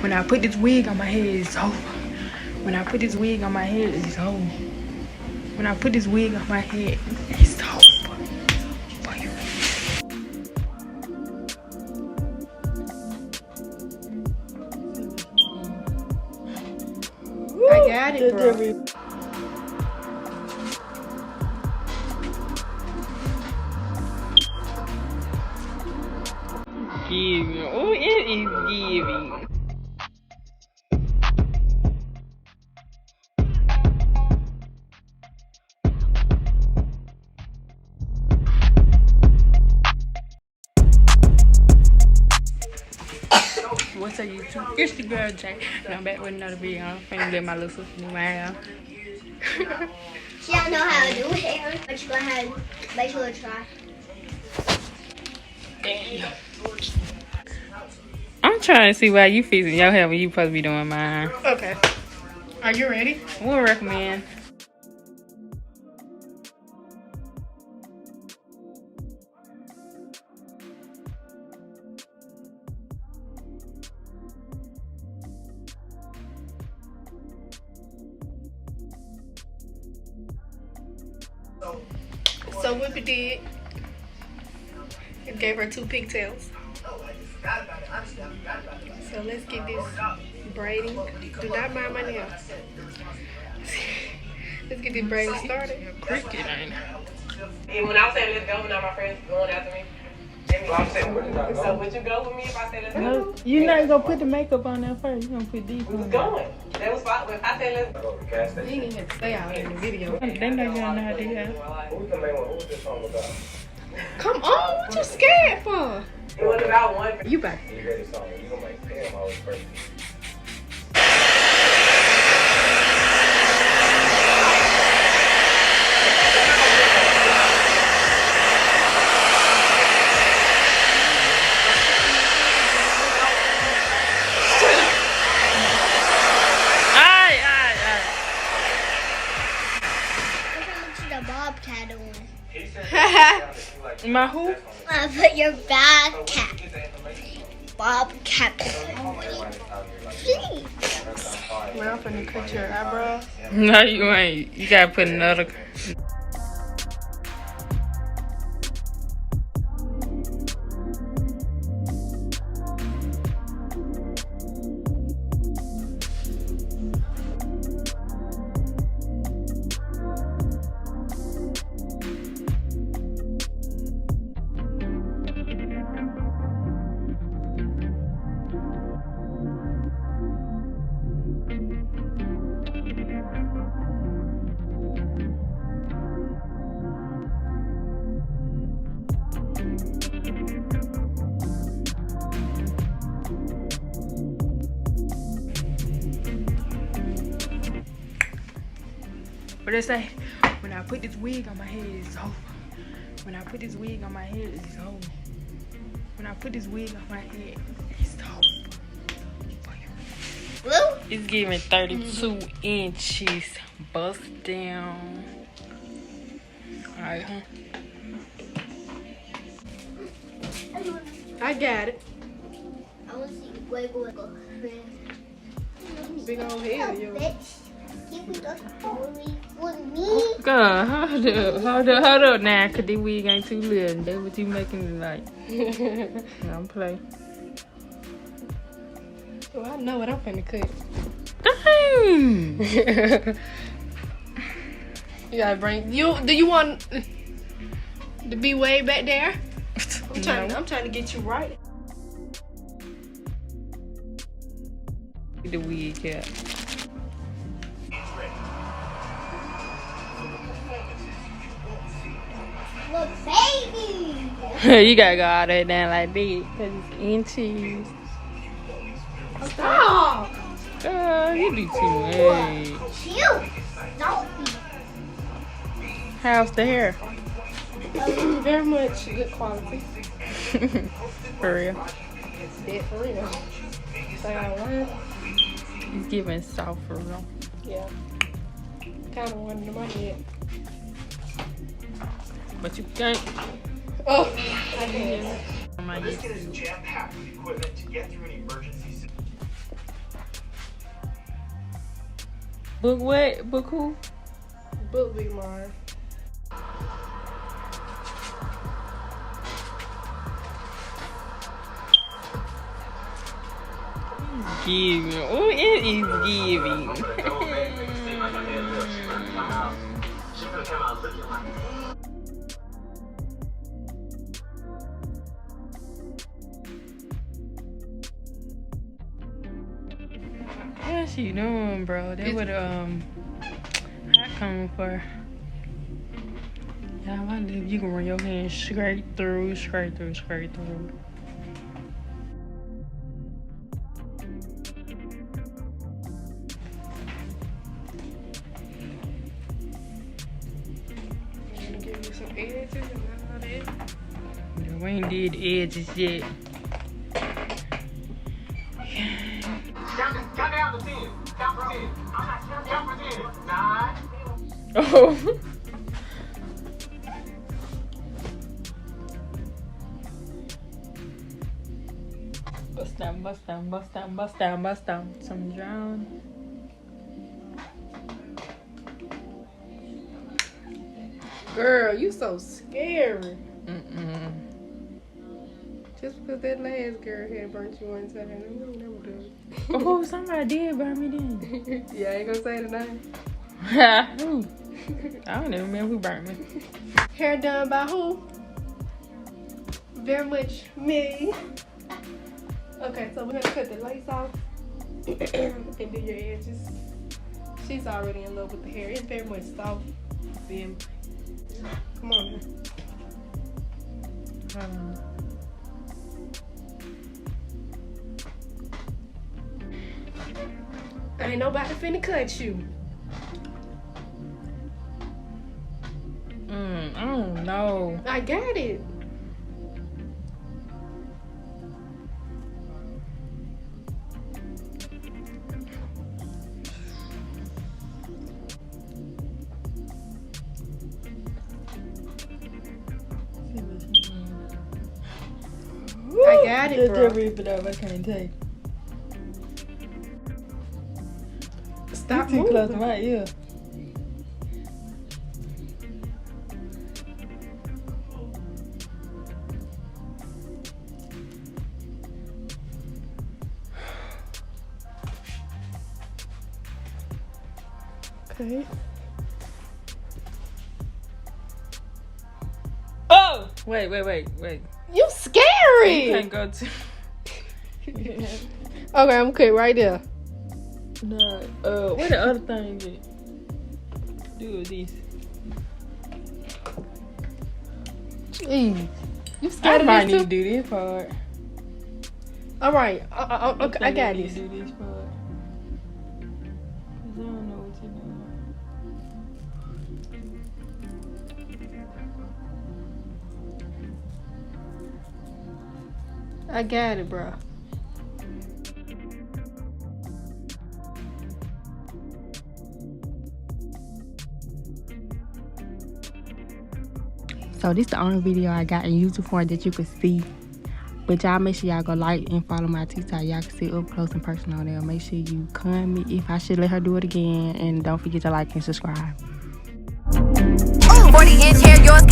When I put this wig on my head, it's over. When I put this wig on my head, it's over. When I put this wig on my head, it's over. I got it, bro. Giving. Oh, it is giving. What's up, YouTube? It's the girl Jay, and I'm back with another video. I'm finna get my little sister do my hair. She don't know how to do hair, but she go ahead, make sure to try. Damn. I'm trying to see why you fixing your hair when you supposed to be doing mine. Okay. Are you ready? We'll recommend. So what we did, it gave her 2 pigtails. So let's get this braiding. Do not mind my nails. Let's get this braiding started. Cricket, ain't it? And when I say let's go, now my friends going after me. So would you go with me if I say let's go? No, you're not gonna put the makeup on there first. You're gonna put these We was on. going. That was fine. If I said let's go. You ain't even have to stay out in the video. They know you don't know how to do that. Who's the main one? Who's this song about? Come on, what you scared for? It was about one. You back. You read the song. You gonna make him always first. Bobcat on. My who? Put your bad cat. Bobcat. Please. Well, I'm finna cut your eyebrows. No, you ain't. You gotta put another. What they say? When I put this wig on my head, it's over. When I put this wig on my head, it's over. When I put this wig on my head, it's over. Blue? It's giving 32 inches. Bust down. Alright, huh? I got it. I want to see wiggle. Big old head, yo. Keep it the story with me. God, hold up now, cause this wig ain't too little. That's what you making it like. I'm playing. Well, I know what I'm finna cut. Dang! You gotta bring you. Do you want to be way back there? I'm trying to get you right. The wig, yeah. Look, baby. You gotta go all that down like this, cause it's inches. Stop. You do too much. Cute. Don't be. How's the hair? Very much good quality. For real. Yeah, for real. Say I learned. It's giving soft for real. Yeah. Kind of one in my head. But you can't. Oh, I did. This kit is jam-packed with equipment to get through an emergency situation. Book what? Book who? Book be mine. Giving. Oh, it is giving. What she doing, bro? That what I coming for. Yeah, I live. You can run your hand straight through. Give you some edges and all that. Yeah, we ain't did edges yet. Count down to 10. Count for 10. Count for 10. 9. Oh. Bust down. Some drown. Girl, you so scary. Mm-mm. Just because that last girl had burnt you one time, you don't never do it. Oh, somebody did burn me then. Yeah, I ain't gonna say the name. Who? I don't even remember who burnt me. Hair done by who? Very much me. Okay, so we're gonna cut the lace off and do your edges. She's already in love with the hair. It's very much soft. Then, come on now. Ain't nobody finna cut you. I don't know. I got it. I got it, bro. Just rip it up. I can't take. Stop You too close to moving. my ear. Okay. Oh! Wait. You scary. You can't go to. Okay, I'm okay right there. No. What the other thing you do with this? Jeez. You I scared of might this need to too? do this part. All right. Okay, I got need this. to do this part. 'Cause I don't know what you're doing. I got it, bro. So this the only video I got in YouTube form that you could see. But y'all make sure y'all go like and follow my TikTok. Y'all can see up close and personal there. Make sure you comment if I should let her do it again. And don't forget to like and subscribe. 40-inch hair, yours